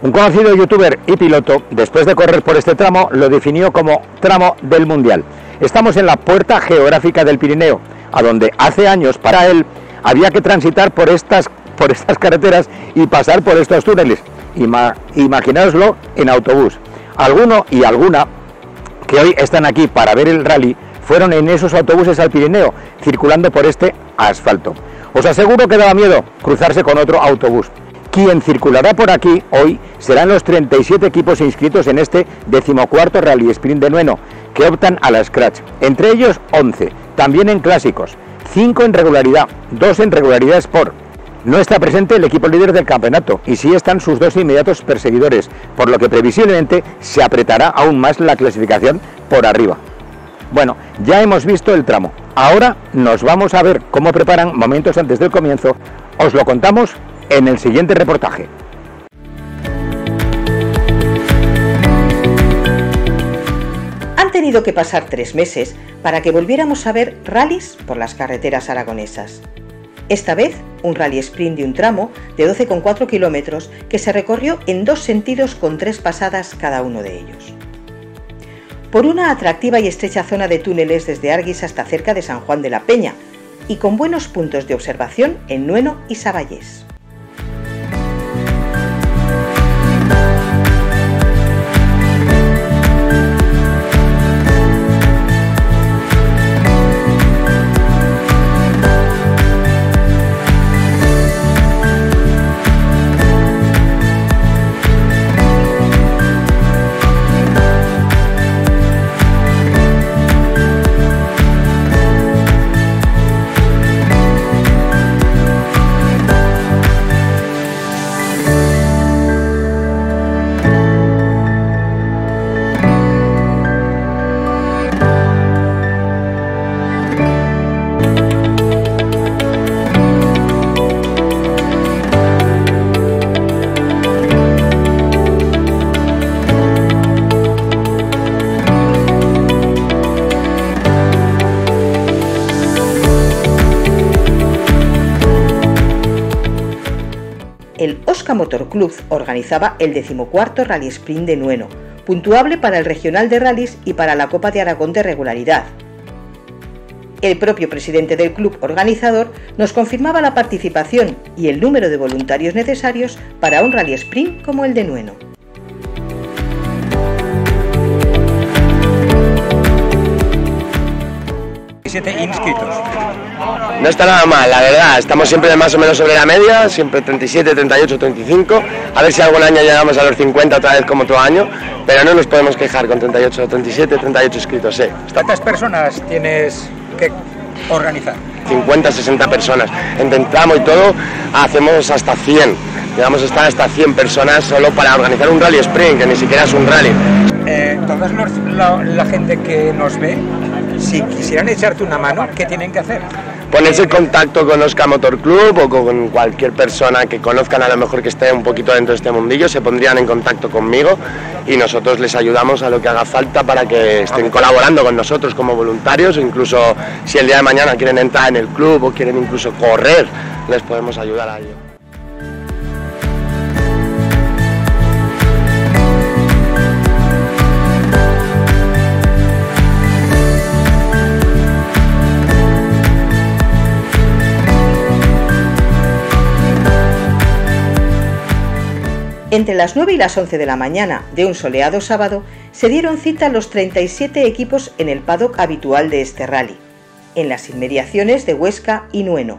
Un conocido youtuber y piloto, después de correr por este tramo, lo definió como tramo del Mundial. Estamos en la puerta geográfica del Pirineo, a donde hace años para él había que transitar por estas carreteras y pasar por estos túneles. Imaginároslo en autobús. Alguno y alguna que hoy están aquí para ver el rally fueron en esos autobuses al Pirineo, circulando por este asfalto. Os aseguro que daba miedo cruzarse con otro autobús. Quien circulará por aquí hoy serán los 37 equipos inscritos en este 14º Rally Sprint de Nueno, que optan a la Scratch. Entre ellos 11, también en clásicos, 5 en regularidad, 2 en regularidad Sport. No está presente el equipo líder del campeonato y sí están sus dos inmediatos perseguidores, por lo que previsiblemente se apretará aún más la clasificación por arriba. Bueno, ya hemos visto el tramo. Ahora nos vamos a ver cómo preparan momentos antes del comienzo. Os lo contamos en el siguiente reportaje. Han tenido que pasar 3 meses para que volviéramos a ver rallies por las carreteras aragonesas. Esta vez, un rally sprint de un tramo de 12,4 kilómetros que se recorrió en 2 sentidos con 3 pasadas cada uno de ellos. Por una atractiva y estrecha zona de túneles desde Arguis hasta cerca de San Juan de la Peña y con buenos puntos de observación en Nueno y Saballés. El Osca Motor Club organizaba el 14º Rally Sprint de Nueno, puntuable para el Regional de Rallys y para la Copa de Aragón de regularidad. El propio presidente del club organizador nos confirmaba la participación y el número de voluntarios necesarios para un Rally Sprint como el de Nueno. Inscritos. No está nada mal, la verdad, estamos siempre más o menos sobre la media, siempre 37, 38, 35, a ver si algún año llegamos a los 50 otra vez como otro año, pero no nos podemos quejar con 38, 37, 38 inscritos, sí. ¿Cuántas personas tienes que organizar? 50, 60 personas, entre el tramo y todo, hacemos hasta 100, llegamos a estar hasta 100 personas solo para organizar un rally sprint, que ni siquiera es un rally. La gente que nos ve, si quisieran echarte una mano, ¿qué tienen que hacer? Ponerse en contacto con Osca Motor Club o con cualquier persona que conozcan, a lo mejor que esté un poquito dentro de este mundillo, se pondrían en contacto conmigo y nosotros les ayudamos a lo que haga falta para que estén colaborando con nosotros como voluntarios, o incluso si el día de mañana quieren entrar en el club o quieren incluso correr, les podemos ayudar a ello. Entre las 9 y las 11 de la mañana de un soleado sábado se dieron cita los 37 equipos en el paddock habitual de este rally, en las inmediaciones de Huesca y Nueno,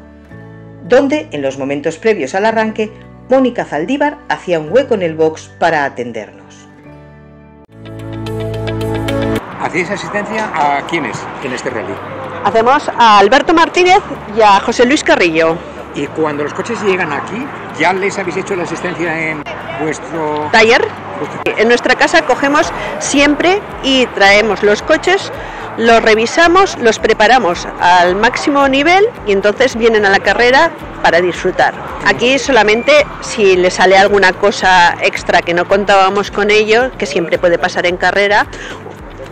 donde, en los momentos previos al arranque, Mónica Zaldívar hacía un hueco en el box para atendernos. ¿Hacéis asistencia a quiénes en este rally? Hacemos a Alberto Martínez y a José Luis Carrillo. Y cuando los coches llegan aquí, ¿ya les habéis hecho la asistencia en vuestro taller? En nuestra casa cogemos siempre y traemos los coches, los revisamos, los preparamos al máximo nivel y entonces vienen a la carrera para disfrutar. Aquí solamente si les sale alguna cosa extra que no contábamos con ello, que siempre puede pasar en carrera,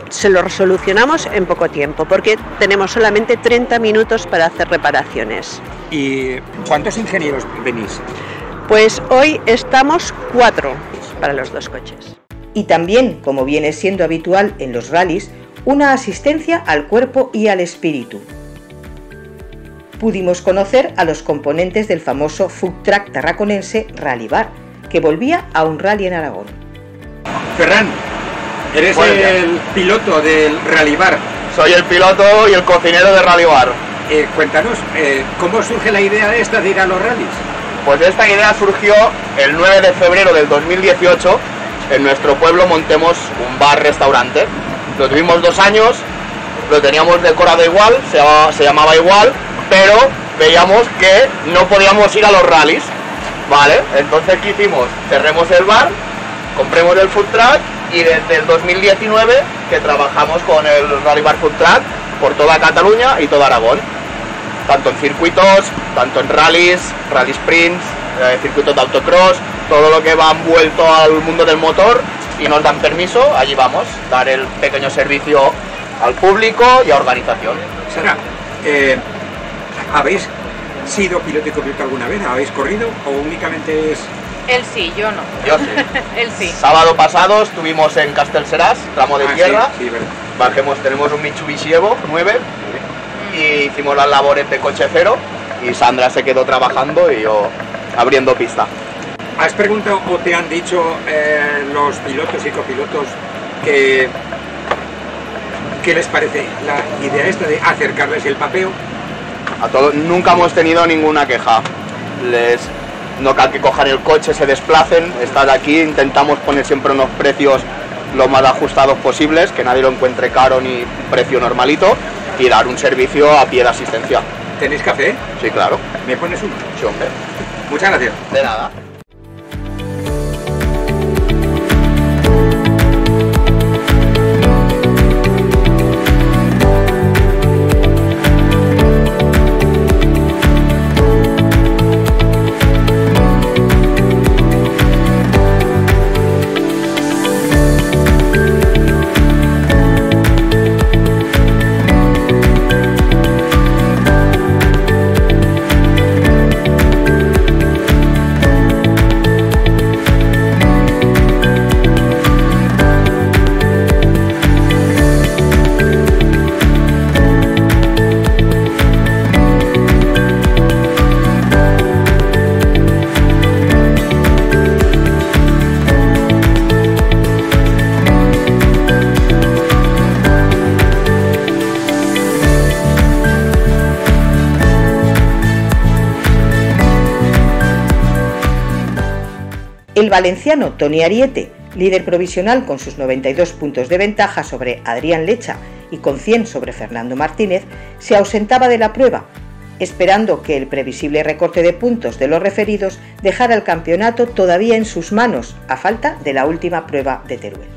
se lo solucionamos en poco tiempo, porque tenemos solamente 30 minutos para hacer reparaciones. ¿Y cuántos ingenieros venís? Pues hoy estamos 4. para los dos coches. Y también, como viene siendo habitual en los rallies, una asistencia al cuerpo y al espíritu. Pudimos conocer a los componentes del famoso food truck tarraconense Rally Bar, que volvía a un rally en Aragón. Ferran, eres el piloto del Rally Bar. Soy el piloto y el cocinero de Rally Bar. Cuéntanos, ¿cómo surge la idea esta de ir a los rallies? Pues esta idea surgió el 9 de febrero del 2018. En nuestro pueblo montemos un bar-restaurante. Lo tuvimos 2 años, lo teníamos decorado igual, se llamaba igual, pero veíamos que no podíamos ir a los rallies, ¿vale? Entonces, ¿qué hicimos? Cerremos el bar, compremos el food truck y desde el 2019 que trabajamos con el Rally Bar Food Truck por toda Cataluña y toda Aragón. Tanto en circuitos, tanto en rallies, rally sprints, circuitos de autocross, todo lo que va envuelto al mundo del motor, y nos dan permiso, allí vamos, dar el pequeño servicio al público y a organización. Sara, ¿habéis sido piloto y copiloto alguna vez? ¿Habéis corrido o únicamente es...? Él sí, yo no. Yo sí. Él sí. Sábado pasado estuvimos en Castellseràs, tramo de tierra. Sí, verdad. Bajemos, tenemos un Mitsubishi Evo 9 y hicimos las labores de coche cero y Sandra se quedó trabajando y yo abriendo pista. ¿Has preguntado o te han dicho los pilotos y copilotos qué les parece la idea esta de acercarles el papeo? A todos, nunca hemos tenido ninguna queja. No cal que cojan el coche, se desplacen, estar aquí, intentamos poner siempre unos precios lo más ajustados posibles, que nadie lo encuentre caro ni precio normalito, y dar un servicio a pie de asistencia. ¿Tenéis café? Sí, claro. ¿Me pones uno? Sí, hombre. Muchas gracias. De nada. El valenciano Toni Ariete, líder provisional con sus 92 puntos de ventaja sobre Adrián Lecha y con 100 sobre Fernando Martínez, se ausentaba de la prueba, esperando que el previsible recorte de puntos de los referidos dejara el campeonato todavía en sus manos, a falta de la última prueba de Teruel.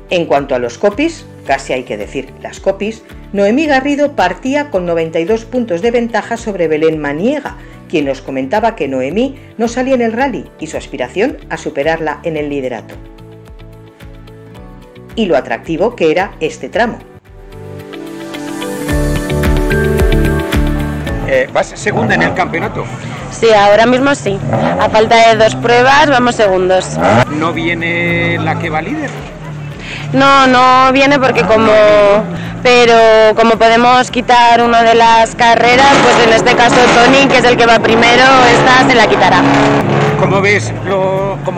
En cuanto a los copis, casi hay que decir las copis, Noemí Garrido partía con 92 puntos de ventaja sobre Belén Maniega, quien nos comentaba que Noemí no salía en el rally y su aspiración a superarla en el liderato. Y lo atractivo que era este tramo. ¿Vas segunda en el campeonato? Sí, ahora mismo sí. A falta de 2 pruebas vamos segundos. ¿No viene la que va líder? No viene porque como podemos quitar una de las carreras, pues en este caso Toni, que es el que va primero, esta se la quitará. ¿Cómo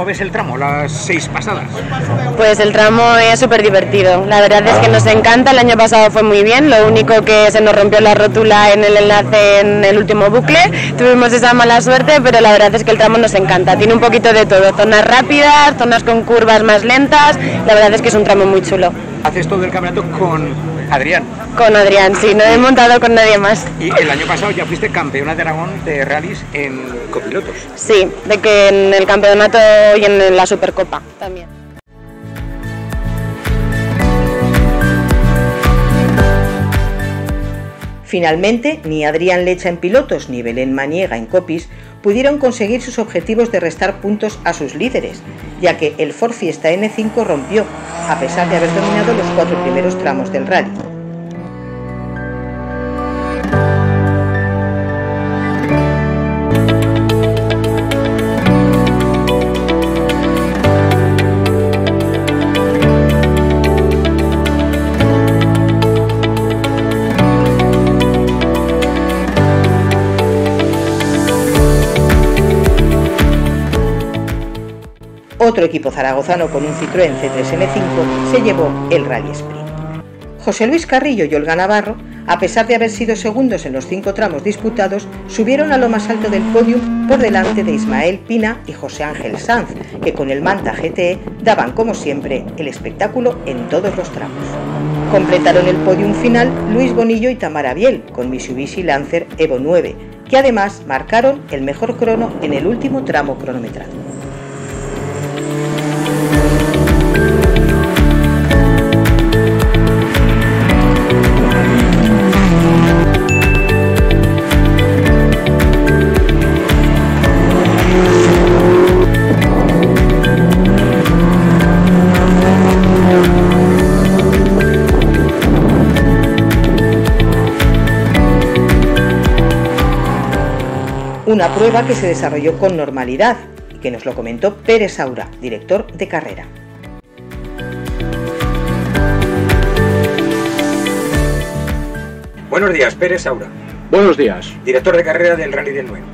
ves el tramo, las 6 pasadas? Pues el tramo es súper divertido, la verdad es que nos encanta, el año pasado fue muy bien, lo único que se nos rompió la rótula en el enlace en el último bucle, tuvimos esa mala suerte, pero la verdad es que el tramo nos encanta, tiene un poquito de todo, zonas rápidas, zonas con curvas más lentas, la verdad es que es un tramo muy chulo. Haces todo el campeonato con Adrián. Con Adrián, sí, no he montado con nadie más. Y el año pasado ya fuiste campeona de Aragón de rallies en copilotos. Sí, de que en el campeonato y en la Supercopa también. Finalmente, ni Adrián Lecha en pilotos ni Belén Maniega en copis pudieron conseguir sus objetivos de restar puntos a sus líderes, ya que el Ford Fiesta N5 rompió, a pesar de haber dominado los 4 primeros tramos del rally. Otro equipo zaragozano con un Citroën C3 N5 se llevó el Rally Sprint. José Luis Carrillo y Olga Navarro, a pesar de haber sido segundos en los 5 tramos disputados, subieron a lo más alto del podium por delante de Ismael Pina y José Ángel Sanz, que con el Manta GTE daban como siempre el espectáculo en todos los tramos. Completaron el podium final Luis Bonillo y Tamara Biel con Mitsubishi Lancer Evo 9, que además marcaron el mejor crono en el último tramo cronometrado. Una prueba que se desarrolló con normalidad y que nos lo comentó Pérez Saura, director de carrera. Buenos días, Pérez Saura. Buenos días. Director de carrera del Rally del Nueno.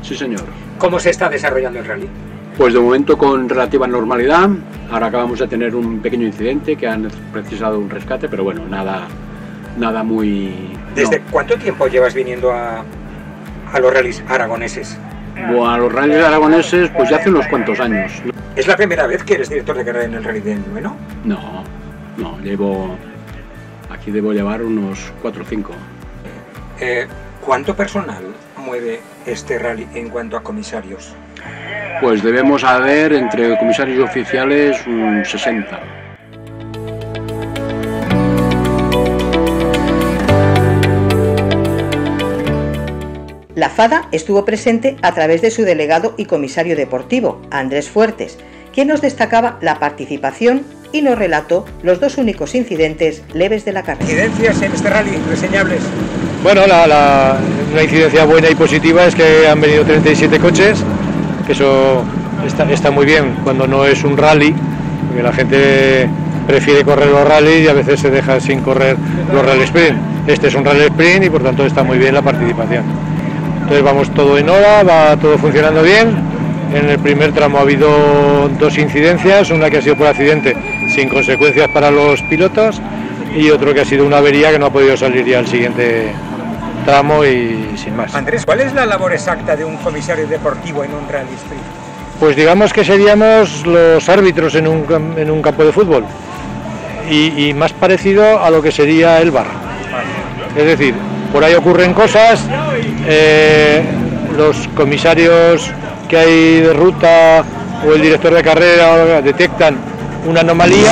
Sí, señor. ¿Cómo se está desarrollando el rally? Pues de momento con relativa normalidad. Ahora acabamos de tener un pequeño incidente que han precisado un rescate, pero bueno, nada muy... ¿Desde cuánto tiempo llevas viniendo a los rallies aragoneses? Bueno, a los rallies aragoneses pues ya hace unos cuantos años. ¿Es la primera vez que eres director de carrera en el Rally del Nueno? No, aquí debo llevar unos 4 o 5. ¿Cuánto personal mueve este rally en cuanto a comisarios? Pues debemos haber entre comisarios y oficiales un 60. La FADA estuvo presente a través de su delegado y comisario deportivo, Andrés Fuertes, quien nos destacaba la participación y nos relató los 2 únicos incidentes leves de la carrera. ¿Incidencias en este rally reseñables? Bueno, una incidencia buena y positiva es que han venido 37 coches, que eso está muy bien cuando no es un rally, porque la gente prefiere correr los rallies y a veces se deja sin correr los rally sprint. Este es un rally sprint y por tanto está muy bien la participación. Entonces vamos todo en hora, va todo funcionando bien. En el primer tramo ha habido 2 incidencias, una que ha sido por accidente sin consecuencias para los pilotos y otro que ha sido una avería que no ha podido salir ya al siguiente tramo y sin más. Andrés, ¿cuál es la labor exacta de un comisario deportivo en un rally sprint? Pues digamos que seríamos los árbitros en un campo de fútbol y más parecido a lo que sería el VAR. Es decir, por ahí ocurren cosas, los comisarios que hay de ruta o el director de carrera detectan una anomalía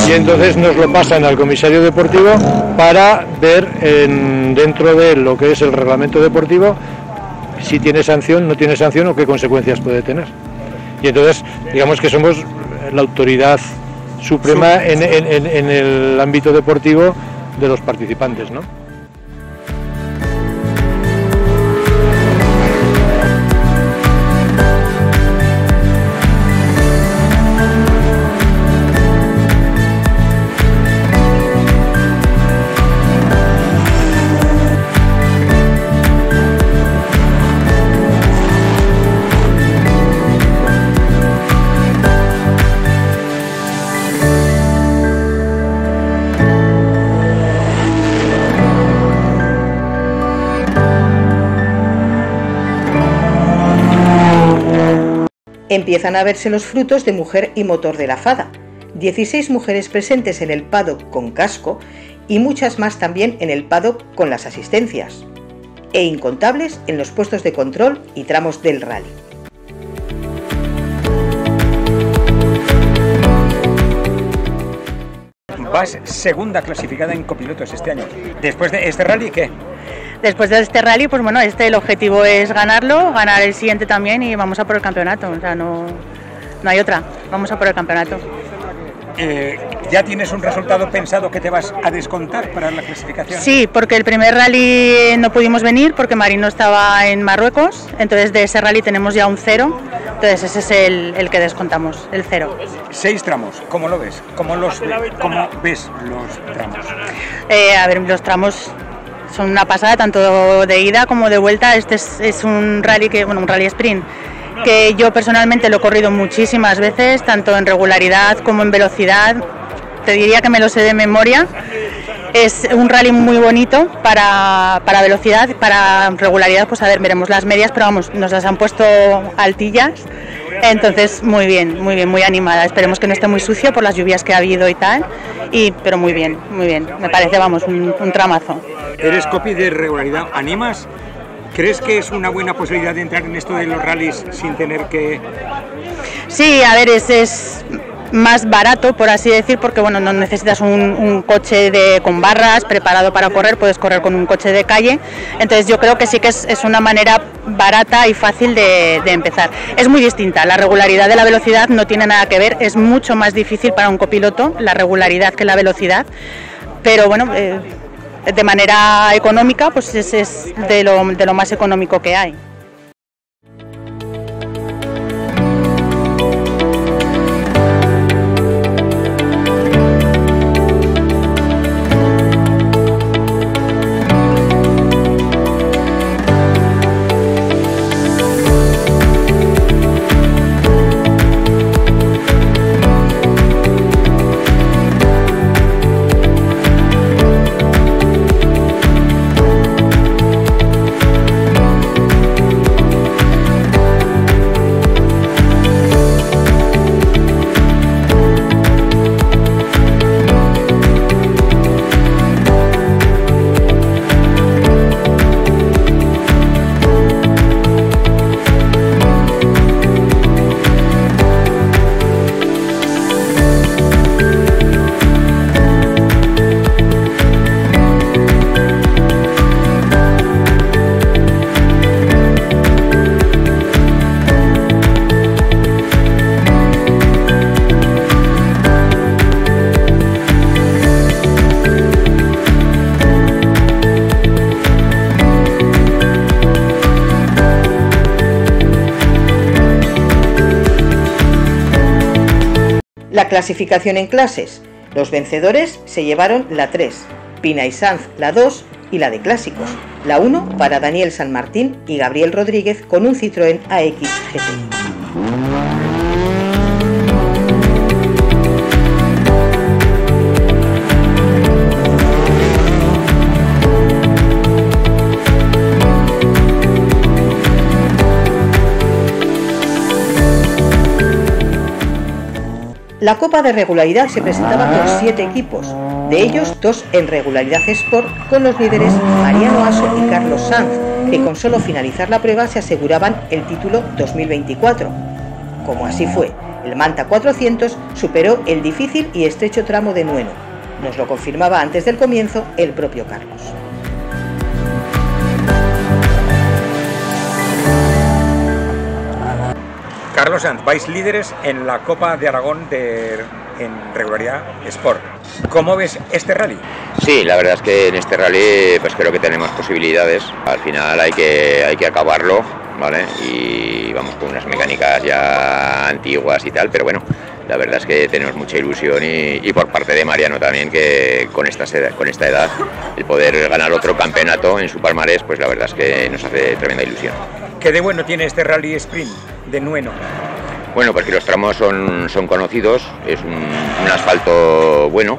y entonces nos lo pasan al comisario deportivo para ver dentro de lo que es el reglamento deportivo si tiene sanción, no tiene sanción o qué consecuencias puede tener. Y entonces digamos que somos la autoridad suprema en el ámbito deportivo de los participantes, ¿no? Empiezan a verse los frutos de Mujer y Motor de la FADA. 16 mujeres presentes en el paddock con casco y muchas más también en el paddock con las asistencias, e incontables en los puestos de control y tramos del rally. Vas segunda clasificada en copilotos este año. Después de este rally, ¿qué? Después de este rally, pues bueno, el objetivo es ganarlo, ganar el siguiente también y vamos a por el campeonato. O sea, no hay otra, vamos a por el campeonato. ¿Ya tienes un resultado pensado que te vas a descontar para la clasificación? Sí, porque el primer rally no pudimos venir porque Marino estaba en Marruecos, entonces de ese rally tenemos ya un 0, entonces ese es el que descontamos, el 0. 6 tramos, ¿cómo lo ves? ¿Cómo ves los tramos? A ver, los tramos son una pasada, tanto de ida como de vuelta. Este es un rally un rally sprint, que yo personalmente lo he corrido muchísimas veces, tanto en regularidad como en velocidad. Te diría que me lo sé de memoria. Es un rally muy bonito para velocidad, para regularidad, pues a ver, veremos las medias, pero vamos, nos las han puesto altillas, entonces muy bien, muy animada. Esperemos que no esté muy sucio por las lluvias que ha habido y tal, pero muy bien, me parece, vamos, un tramazo. Eres copy de regularidad, ¿animas? ¿Crees que es una buena posibilidad de entrar en esto de los rallies sin tener que...? Sí, a ver, es más barato, por así decir, porque bueno, no necesitas un coche con barras preparado para correr, puedes correr con un coche de calle, entonces yo creo que sí que es una manera barata y fácil de empezar. Es muy distinta, la regularidad de la velocidad no tiene nada que ver, es mucho más difícil para un copiloto la regularidad que la velocidad, pero bueno, de manera económica pues es de lo más económico que hay. La clasificación en clases. Los vencedores se llevaron la 3, Pina y Sanz la 2 y la de clásicos. La 1 para Daniel San Martín y Gabriel Rodríguez con un Citroën AX GT. La Copa de Regularidad se presentaba con 7 equipos, de ellos 2 en regularidad Sport, con los líderes Mariano Aso y Carlos Sanz, que con solo finalizar la prueba se aseguraban el título 2024. Como así fue, el Manta 400 superó el difícil y estrecho tramo de Nueno. Nos lo confirmaba antes del comienzo el propio Carlos. Carlos Sanz, vais líderes en la Copa de Aragón en regularidad Sport. ¿Cómo ves este rally? Sí, la verdad es que en este rally pues creo que tenemos posibilidades. Al final hay que acabarlo, ¿vale? Y vamos con unas mecánicas ya antiguas y tal, pero bueno, la verdad es que tenemos mucha ilusión y por parte de Mariano también, que con esta edad el poder ganar otro campeonato en su palmarés, pues la verdad es que nos hace tremenda ilusión. ¿Qué de bueno tiene este rally sprint de Nueno? Bueno, porque los tramos son conocidos, es un asfalto bueno,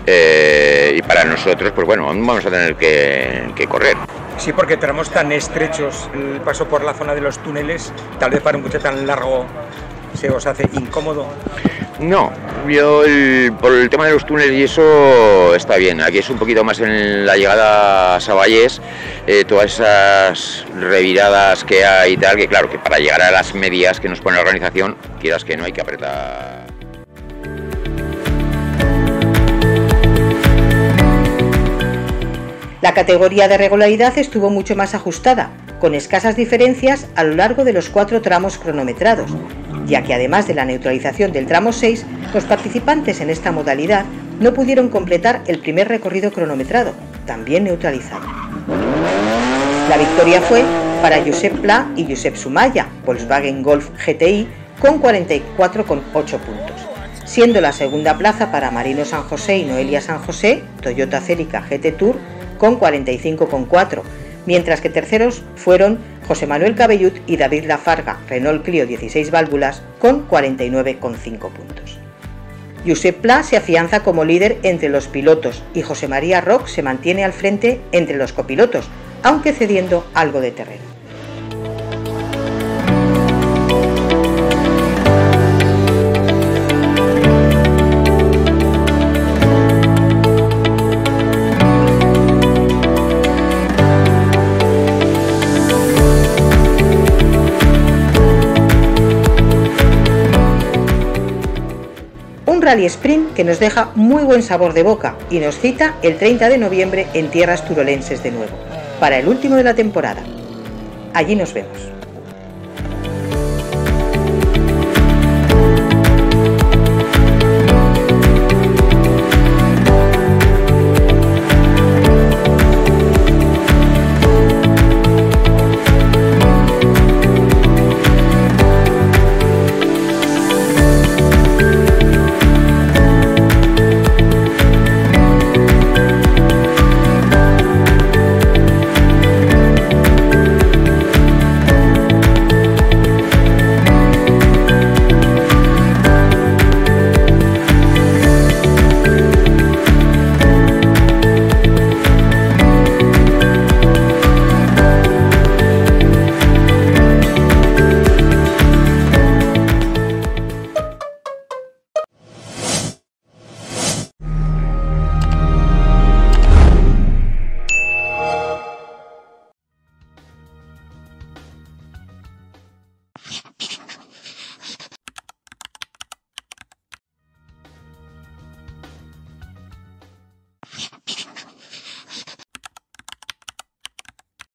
y para nosotros, pues bueno, vamos a tener que correr. Sí, porque tramos tan estrechos, el paso por la zona de los túneles, tal vez para un coche tan largo se os hace incómodo. No, yo por el tema de los túneles y eso está bien. Aquí es un poquito más en la llegada a Saballés, todas esas reviradas que hay y tal, que claro, que para llegar a las medias que nos pone la organización, quieras que no, hay que apretar. La categoría de regularidad estuvo mucho más ajustada, con escasas diferencias a lo largo de los 4 tramos cronometrados, ya que además de la neutralización del tramo 6, los participantes en esta modalidad no pudieron completar el primer recorrido cronometrado, también neutralizado. La victoria fue para Josep Pla y Josep Sumaya, Volkswagen Golf GTI, con 44,8 puntos, siendo la segunda plaza para Marino San José y Noelia San José, Toyota Celica GT Tour, con 45,4, mientras que terceros fueron José Manuel Cabellut y David Lafarga, Renault Clio 16 válvulas, con 49,5 puntos. Josep Pla se afianza como líder entre los pilotos y José María Roch se mantiene al frente entre los copilotos, aunque cediendo algo de terreno. Rally Sprint que nos deja muy buen sabor de boca y nos cita el 30 de noviembre en tierras turolenses de nuevo, para el último de la temporada. Allí nos vemos.